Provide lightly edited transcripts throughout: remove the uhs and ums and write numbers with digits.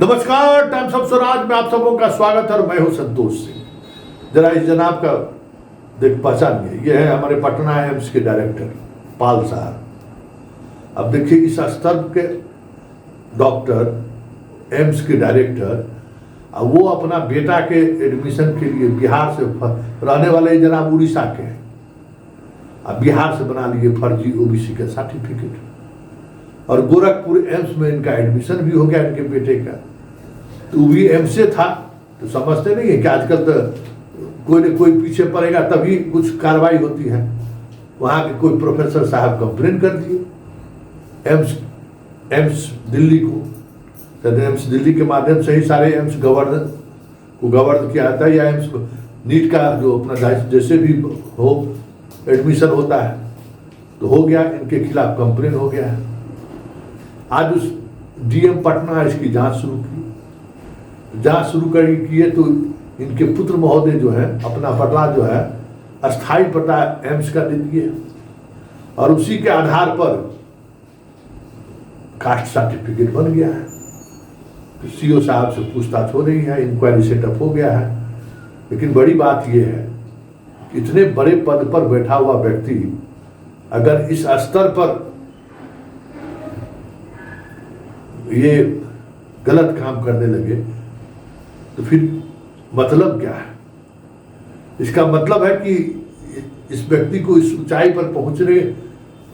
नमस्कार, times of Swaraj में आप सबों का स्वागत है और मैं हूं संतोष सिंह। जरा इस जनाब का देख पहचानिए, ये है हमारे पटना एम्स के डायरेक्टर पाल साहब। अब देखिए इस स्तर के डॉक्टर एम्स के डायरेक्टर, अब वो अपना बेटा के एडमिशन के लिए बिहार से रहने वाले जनाब उड़ीसा के हैं, अब बिहार से बना लिए फर्जी ओबीसी का सर्टिफिकेट और गोरखपुर एम्स में इनका एडमिशन भी हो गया इनके बेटे का। तो भी एम्स से था, तो समझते नहीं है कि आजकल तो कोई न कोई पीछे पड़ेगा तभी कुछ कार्रवाई होती है। वहाँ के कोई प्रोफेसर साहब कंप्लेन कर दिए एम्स दिल्ली को, तो एम्स दिल्ली के माध्यम से ही सारे एम्स गवर्न किया जाता है, या एम्स नीट का जो अपना जैसे भी हो एडमिशन होता है, तो हो गया, इनके खिलाफ कंप्लेन हो गया है। आज उस डीएम पटना इसकी जांच शुरू की, जांच शुरू किए तो इनके पुत्र महोदय जो है अपना पता जो है अस्थाई पता एम्स का दे दिए और उसी के आधार पर कास्ट सर्टिफिकेट बन गया है। तो सीओ साहब से पूछताछ हो रही है, इंक्वायरी सेटअप हो गया है। लेकिन बड़ी बात यह है कि इतने बड़े पद पर बैठा हुआ व्यक्ति अगर इस स्तर पर ये गलत काम करने लगे तो फिर मतलब क्या है? इसका मतलब है कि इस व्यक्ति को इस ऊंचाई पर पहुंचने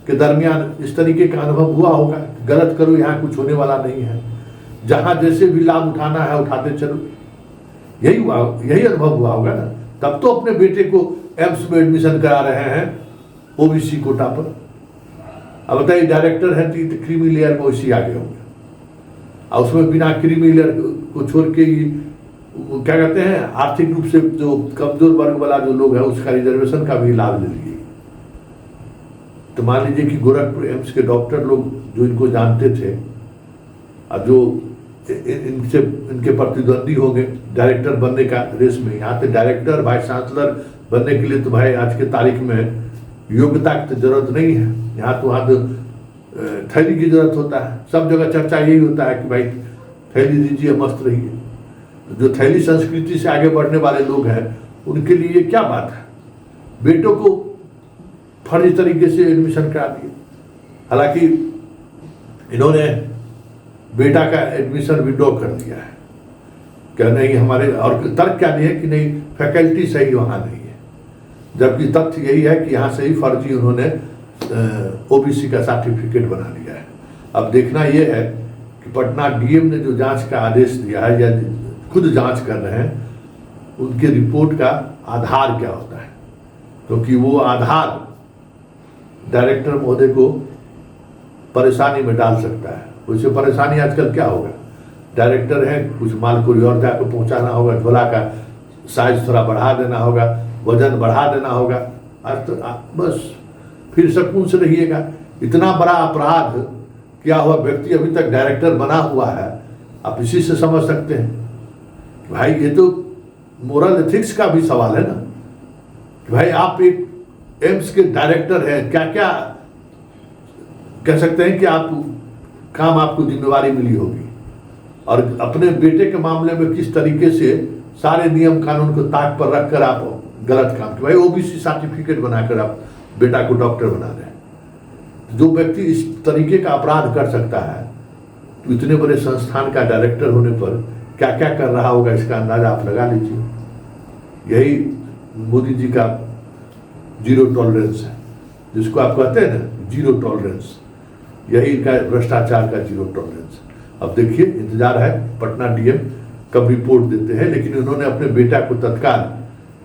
के दरमियान इस तरीके का अनुभव हुआ होगा, गलत करो यहाँ कुछ होने वाला नहीं है, जहां जैसे भी लाभ उठाना है उठाते चलो, यही अनुभव हुआ होगा ना। तब तो अपने बेटे को एम्स में एडमिशन करा रहे हैं ओबीसी कोटा पर। अब बताइए, डायरेक्टर है तो क्रीमी लेयर में वैसे आगे होंगे, और उसमें बिना क्रीमी लेयर को छोड़ के क्या कहते हैं, आर्थिक रूप से जो कमजोर वर्ग वाला जो लोग है उसका रिजर्वेशन का भी लाभ ले लिए। तो मान लीजिए कि गोरखपुर एम्स के डॉक्टर लोग जो इनको जानते थे और जो इनके प्रतिद्वंदी होंगे डायरेक्टर बनने का रेस में, यहाँ पे डायरेक्टर वाइस चांसलर बनने के लिए तो भाई आज के तारीख में योग्यता की तो जरूरत नहीं है, यहाँ तो वहाँ तो थैली की जरूरत होता है। सब जगह चर्चा यही होता है कि भाई थैली दीजिए, मस्त रहिए। जो थैली संस्कृति से आगे बढ़ने वाले लोग हैं उनके लिए क्या बात है, बेटों को फर्जी तरीके से एडमिशन करा दिए। हालांकि इन्होंने बेटा का एडमिशन विड्रॉ कर दिया है, क्या नहीं हमारे, और तर्क क्या नहीं है कि नहीं फैकल्टी सही वहाँ नहीं है, जबकि तथ्य यही है कि यहाँ से ही फर्जी उन्होंने ओबीसी का सर्टिफिकेट बना लिया है। अब देखना यह है कि पटना डीएम ने जो जांच का आदेश दिया है या खुद जांच कर रहे हैं, उनके रिपोर्ट का आधार क्या होता है, क्योंकि वो आधार डायरेक्टर महोदय को परेशानी में डाल सकता है। उससे परेशानी आजकल क्या होगा, डायरेक्टर है, कुछ माल को और जाकर पहुंचाना होगा, झोला का साइज थोड़ा बढ़ा देना होगा, वजन बढ़ा देना होगा, आज तो बस फिर सुकून से रहिएगा। इतना बड़ा अपराध किया हुआ व्यक्ति अभी तक डायरेक्टर बना हुआ है, आप इसी से समझ सकते हैं भाई ये तो मोरल एथिक्स का भी सवाल है ना, कि भाई आप एक एम्स के डायरेक्टर हैं, क्या क्या कह सकते हैं कि आप काम आपको जिम्मेवारी मिली होगी, और अपने बेटे के मामले में किस तरीके से सारे नियम कानून को ताक पर रखकर आप गलत काम, कि भाई ओबीसी सर्टिफिकेट बनाकर आप बेटा को डॉक्टर बना रहे हैं। जो व्यक्ति इस तरीके का अपराध कर सकता है, तो इतने बड़े संस्थान का डायरेक्टर होने पर क्या क्या कर रहा होगा, इसका अंदाजा आप लगा लीजिए। यही मोदी जी का जीरो टॉलरेंस है, जिसको आप कहते हैं ना जीरो टॉलरेंस, यही इनका भ्रष्टाचार का जीरो टॉलरेंस। अब देखिए, इंतजार है पटना डीएम कब रिपोर्ट देते हैं, लेकिन उन्होंने अपने बेटा को तत्काल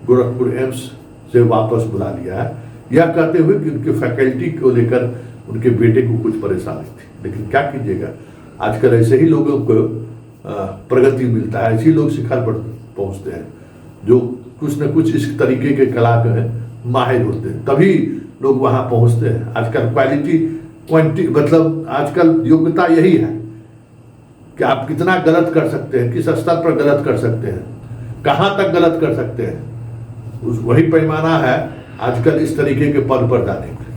गोरखपुर एम्स से वापस बुला लिया है, यह कहते हुए कि उनके फैकल्टी को लेकर उनके बेटे को कुछ परेशानी थी। लेकिन क्या कीजिएगा, आजकल ऐसे ही लोगों को प्रगति मिलता है, ऐसे ही लोग शिखर पर पहुंचते हैं जो कुछ न कुछ इस तरीके के कला में माहिर होते हैं, तभी लोग वहां पहुंचते हैं। आजकल क्वांटिटी मतलब आजकल योग्यता यही है कि आप कितना गलत कर सकते हैं, किस स्तर पर गलत कर सकते हैं, कहां तक गलत कर सकते हैं, वही पैमाना है आजकल इस तरीके के पद पर जाने के।